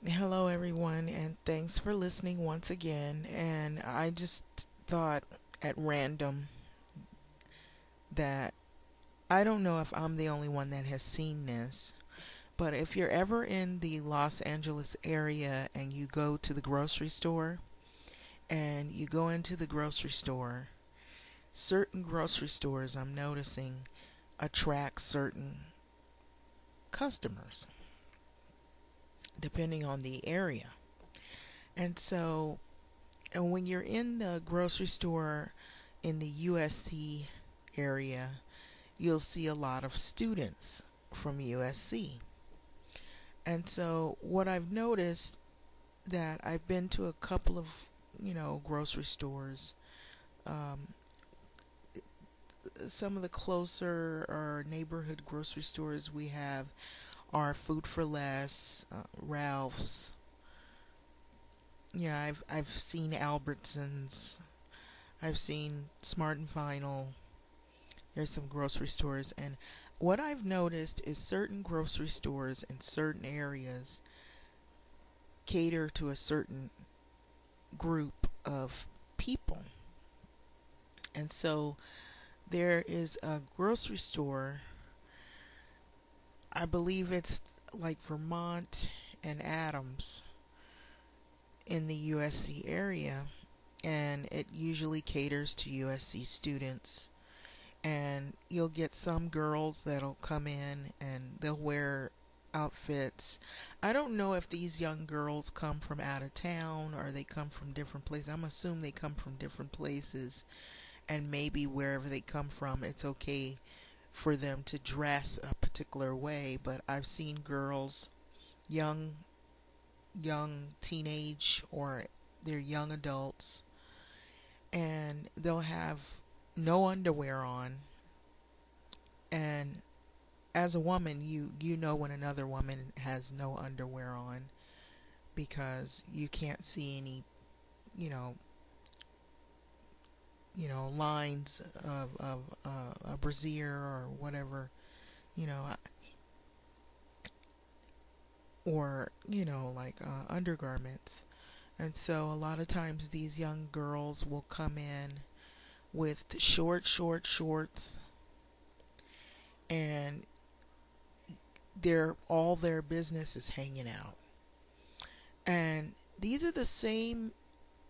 Hello, everyone, and thanks for listening once again. And I just thought at random that I don't know if I'm the only one that has seen this, but if you're ever in the Los Angeles area and you go to the grocery store and you go into the grocery store, certain grocery stores I'm noticing attract certain customers depending on the area. And so, and when you're in the grocery store in the USC area, you'll see a lot of students from USC. And so what I've noticed that I've been to a couple of, grocery stores. Um, some of the closer or neighborhood grocery stores we have are Food for Less, Ralph's. Yeah, I've seen Albertsons. I've seen Smart and Final. There's some grocery stores, and what I've noticed is certain grocery stores in certain areas cater to a certain group of people. And so there is a grocery store, I believe it's like Vermont and Adams in the USC area, and it usually caters to USC students. And you'll get some girls that'll come in and they'll wear outfits. I don't know if these young girls come from out of town or they come from different places. I'm assuming they come from different places, and maybe wherever they come from, it's okay for them to dress a particular way. But I've seen girls, young, young teenage, or they're young adults, and they'll have no underwear on. And as a woman, you know when another woman has no underwear on, because you can't see any, you know, lines of a brassiere or whatever, you know, or like undergarments. And so a lot of times these young girls will come in with short shorts, and all their business is hanging out. And these are the same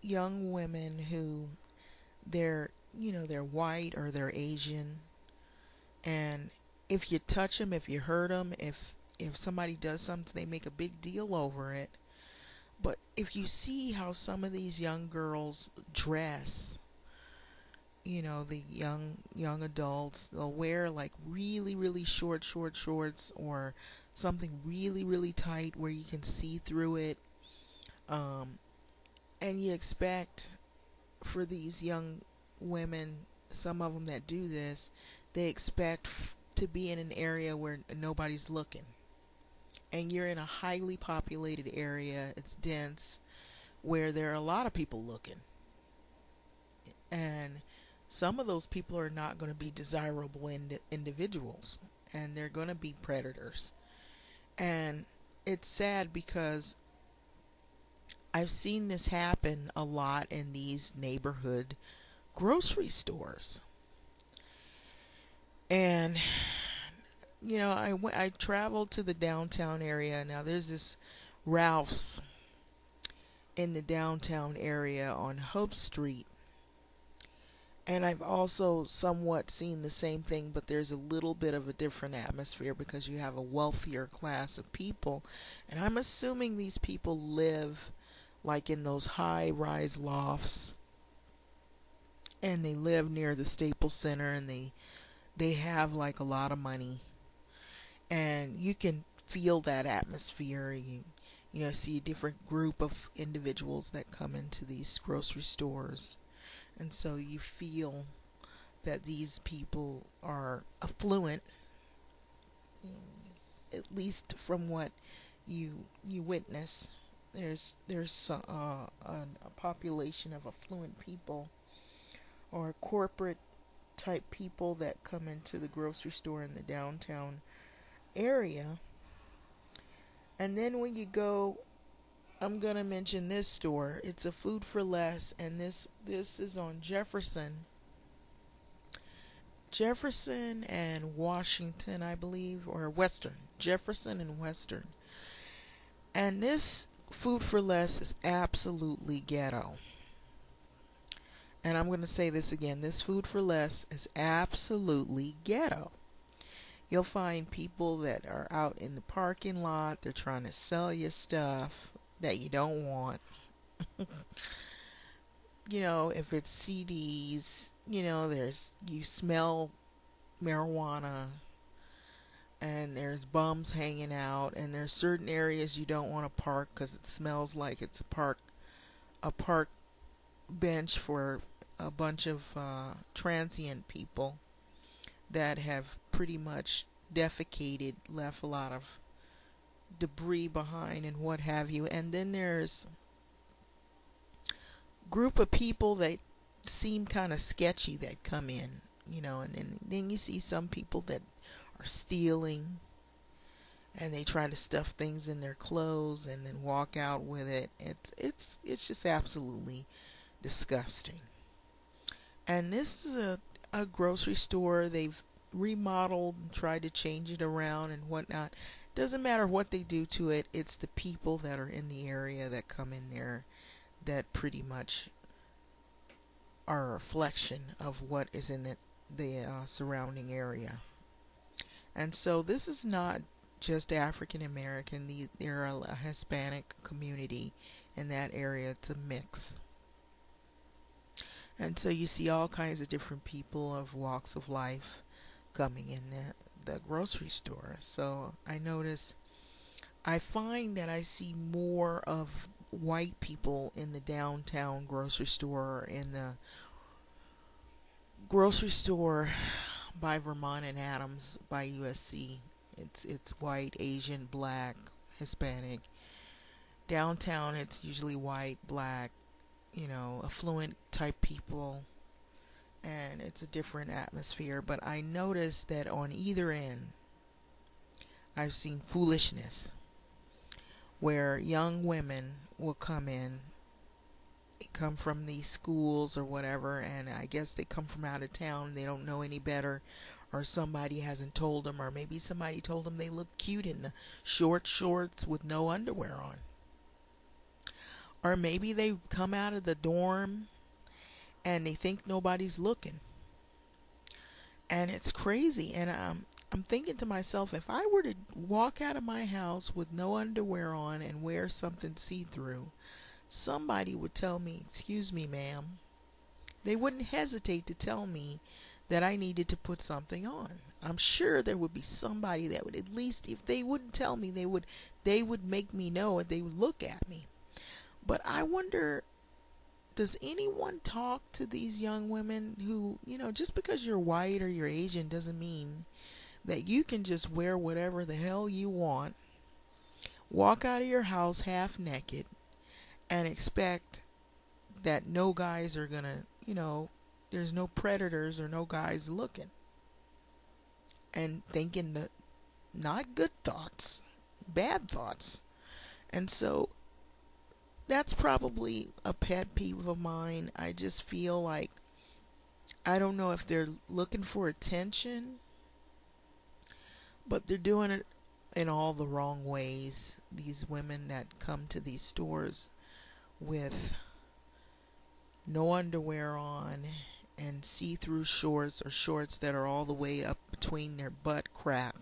young women who they're white or they're Asian, and if you touch them, if you hurt them, if somebody does something, they make a big deal over it. But if you see how some of these young girls dress, the young adults, they'll wear like really shorts, or something really tight where you can see through it. um, and you expect for these young women, some of them that do this, they expect to be in an area where nobody's looking. And you're in a highly populated area, it's dense, where there are a lot of people looking. And some of those people are not going to be desirable individuals, and they're going to be predators. And it's sad because I've seen this happen a lot in these neighborhood grocery stores. And I traveled to the downtown area. Now there's this Ralph's in the downtown area on Hope Street. And I've also somewhat seen the same thing, but there's a little bit of a different atmosphere because you have a wealthier class of people. And I'm assuming these people live like in those high rise lofts, and they live near the Staples Center, and they have like a lot of money, and you can feel that atmosphere. You see a different group of individuals that come into these grocery stores, and so you feel that these people are affluent, at least from what you witness. There's a population of affluent people or corporate type people that come into the grocery store in the downtown area. And then when you go I'm gonna mention this store. It's a Food for Less, and this is on Jefferson and Washington, I believe, or Western. Jefferson and Western. And this Food for Less is absolutely ghetto. And I'm going to say this again. This Food for Less is absolutely ghetto. You'll find people that are out in the parking lot. They're trying to sell you stuff that you don't want. If it's CDs, you smell marijuana, and there's bums hanging out, and there's certain areas you don't want to park because it smells like it's a park bench for a bunch of transient people that have pretty much defecated, left a lot of debris behind and what have you. And then there's group of people that seem kind of sketchy that come in, and then you see some people that are stealing, and they try to stuff things in their clothes and then walk out with it. It's just absolutely disgusting. And this is a grocery store. They've remodeled and tried to change it around and whatnot. Doesn't matter what they do to it, it's the people that are in the area that come in there that pretty much are a reflection of what is in the surrounding area. And so this is not just African American. There are a Hispanic community in that area. It's a mix. And so you see all kinds of different people of walks of life coming in the grocery store. So I find that I see more of white people in the downtown grocery store, in the grocery store by Vermont and Adams by USC. It's white, Asian, black, Hispanic. Downtown it's usually white, black, affluent type people, and it's a different atmosphere. But I noticed that on either end I've seen foolishness, where young women will come from these schools or whatever, and I guess they come from out of town, they don't know any better, or somebody hasn't told them, or maybe somebody told them they look cute in the short shorts with no underwear on. Or maybe they come out of the dorm and they think nobody's looking. And it's crazy. And I'm thinking to myself, if I were to walk out of my house with no underwear on and wear something see-through, somebody would tell me, "Excuse me, ma'am." They wouldn't hesitate to tell me that I needed to put something on. I'm sure there would be somebody that would, at least if they wouldn't tell me, they would make me know it. They would look at me. But I wonder, does anyone talk to these young women who, just because you're white or you're Asian doesn't mean that you can just wear whatever the hell you want, walk out of your house half naked, and expect that no guys are gonna, there's no predators or no guys looking, and thinking that not good thoughts, bad thoughts. And so that's probably a pet peeve of mine. I just feel like, I don't know if they're looking for attention, but they're doing it in all the wrong ways. These women that come to these stores with no underwear on and see-through shorts, or shorts that are all the way up between their butt crack,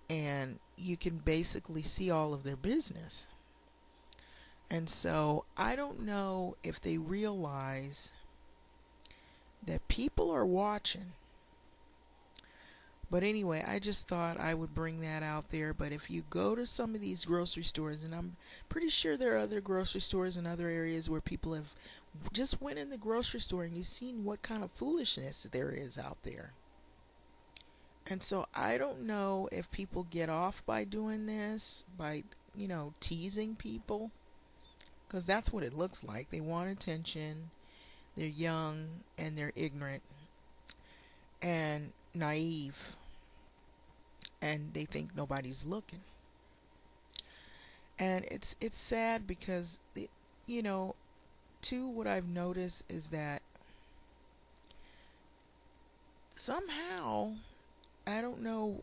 and you can basically see all of their business. And so I don't know if they realize that people are watching. But anyway, I just thought I would bring that out there. But if you go to some of these grocery stores, and I'm pretty sure there are other grocery stores in other areas where people have just went in the grocery store and you've seen what kind of foolishness there is out there. And so I don't know if people get off by doing this, by, teasing people. Because that's what it looks like. They want attention. They're young and they're ignorant and naive. And they think nobody's looking. And it's sad because you know, too, what I've noticed is that somehow, I don't know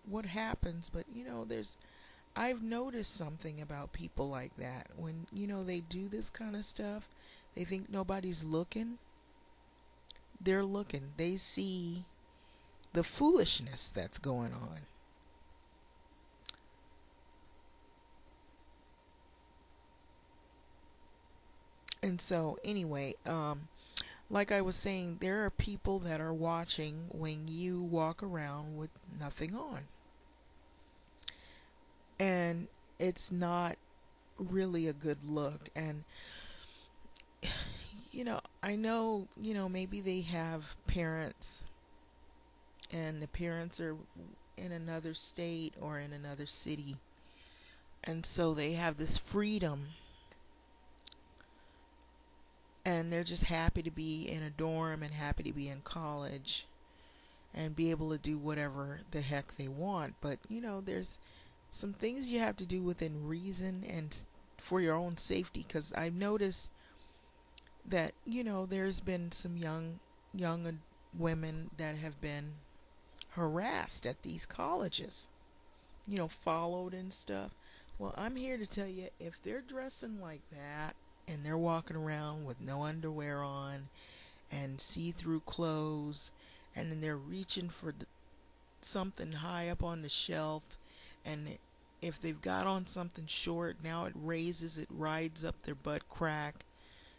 what happens, but I've noticed something about people like that. When, they do this kind of stuff, they think nobody's looking. They're looking. They see the foolishness that's going on. And so, anyway, like I was saying, there are people that are watching when you walk around with nothing on. And it's not really a good look. And I know, maybe they have parents and the parents are in another state or in another city. And so they have this freedom and they're just happy to be in a dorm and happy to be in college and be able to do whatever the heck they want. But, there's some things you have to do within reason and for your own safety, because I've noticed that there's been some young women that have been harassed at these colleges, followed and stuff. Well, I'm here to tell you, if they're dressing like that and they're walking around with no underwear on and see-through clothes, and then they're reaching for something high up on the shelf, and if they've got on something short, now it rides up their butt crack,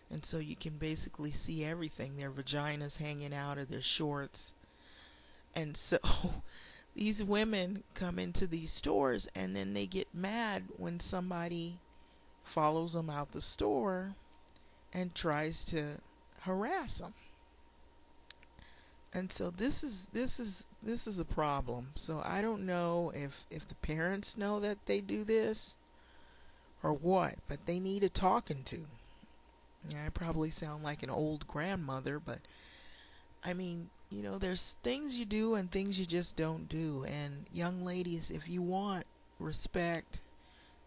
and so you can basically see everything, their vaginas hanging out of their shorts. And so these women come into these stores and then they get mad when somebody follows them out the store and tries to harass them. And so this is a problem. So I don't know if the parents know that they do this or what, but they need a talking to. Yeah, I probably sound like an old grandmother, but I mean, there's things you do and things you just don't do. And young ladies, if you want respect,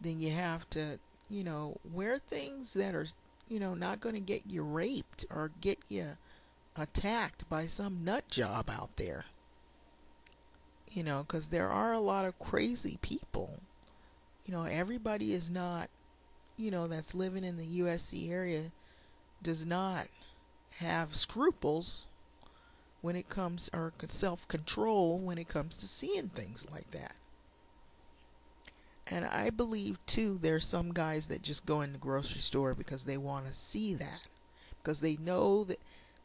then you have to, wear things that are, not going to get you raped or get you attacked by some nut job out there. Because there are a lot of crazy people. Everybody is not, that's living in the USC area does not have scruples when it comes, or self-control when it comes to seeing things like that. And I believe too there's some guys that just go in the grocery store because they want to see that, because they know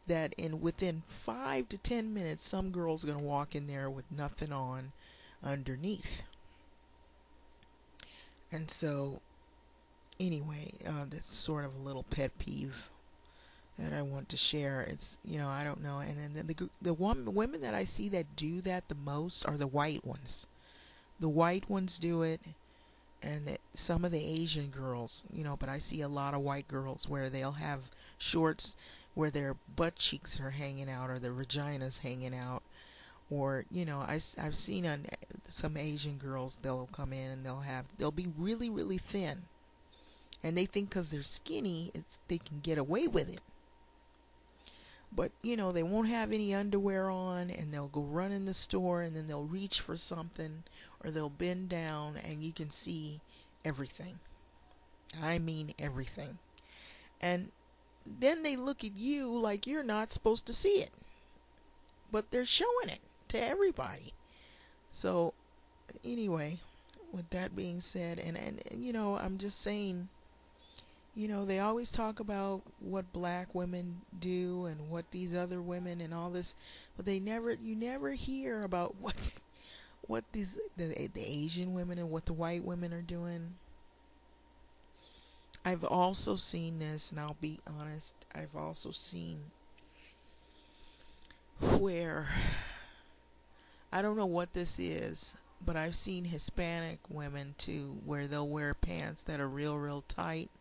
that within 5 to 10 minutes some girl's going to walk in there with nothing on underneath. And so anyway, that's sort of a little pet peeve that I want to share. It's, I don't know. And then the women that I see that do that the most are the white ones. The white ones do it, and some of the Asian girls, but I see a lot of white girls where they'll have shorts where their butt cheeks are hanging out or their vaginas hanging out. Or, I've seen some Asian girls, they'll come in and they'll be really, really thin. And they think because they're skinny, they can get away with it. But, they won't have any underwear on, and they'll go run in the store, and then they'll reach for something, or they'll bend down, and you can see everything. I mean everything. And then they look at you like you're not supposed to see it. But they're showing it to everybody. So, anyway, with that being said, and I'm just saying, they always talk about what black women do and what these other women and all this, but you never hear about what the Asian women and what the white women are doing. I've also seen this, and I'll be honest, I've also seen where, I don't know what this is, but I've seen Hispanic women too, where they'll wear pants that are real, real tight.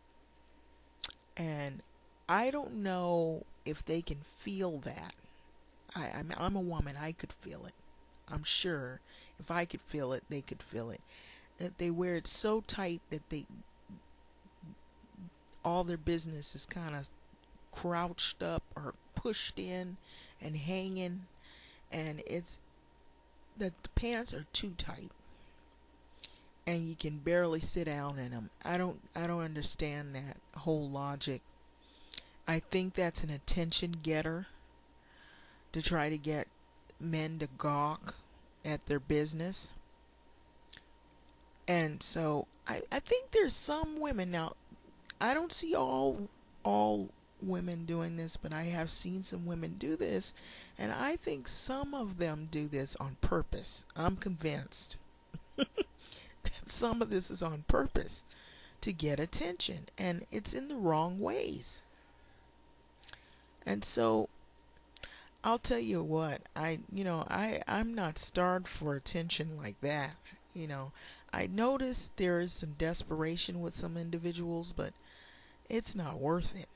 And I don't know if they can feel that. I'm a woman. I could feel it. I'm sure if I could feel it, they could feel it. They wear it so tight that they all their business is kind of crouched up or pushed in and hanging, and it's the pants are too tight and you can barely sit down in them. I don't understand that whole logic. I think that's an attention getter to try to get men to gawk at their business. And so I think there's some women now. I don't see all women doing this, but I have seen some women do this, and I think some of them do this on purpose. I'm convinced that some of this is on purpose to get attention, and it's in the wrong ways. And so I'll tell you what, I'm not starved for attention like that. You know, I notice there is some desperation with some individuals, but it's not worth it.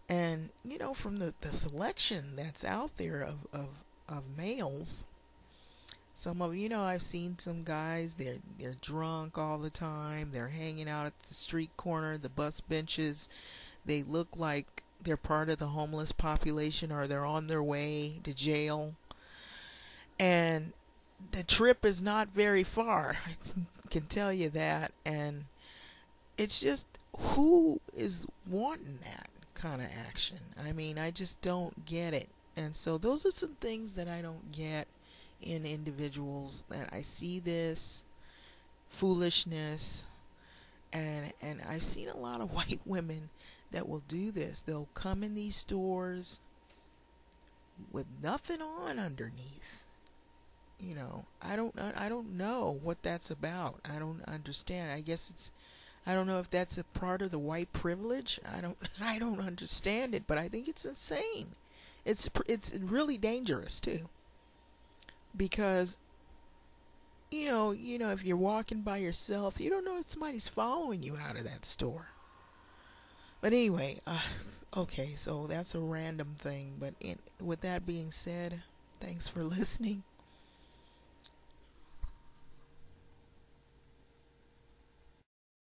And from the selection that's out there of males, some of I've seen some guys, they're drunk all the time, they're hanging out at the street corner, the bus benches, they look like they're part of the homeless population or they're on their way to jail. And the trip is not very far, I can tell you that. And it's just, who is wanting that kind of action? I mean, I just don't get it. And so those are some things that I don't get in individuals, that I see this foolishness, and I've seen a lot of white women that will do this. They'll come in these stores with nothing on underneath. I don't know what that's about. I don't understand. I don't know if that's a part of the white privilege. I don't understand it, but I think it's insane. It's really dangerous too. Because if you're walking by yourself, you don't know if somebody's following you out of that store. But anyway, okay, so that's a random thing. But with that being said, thanks for listening.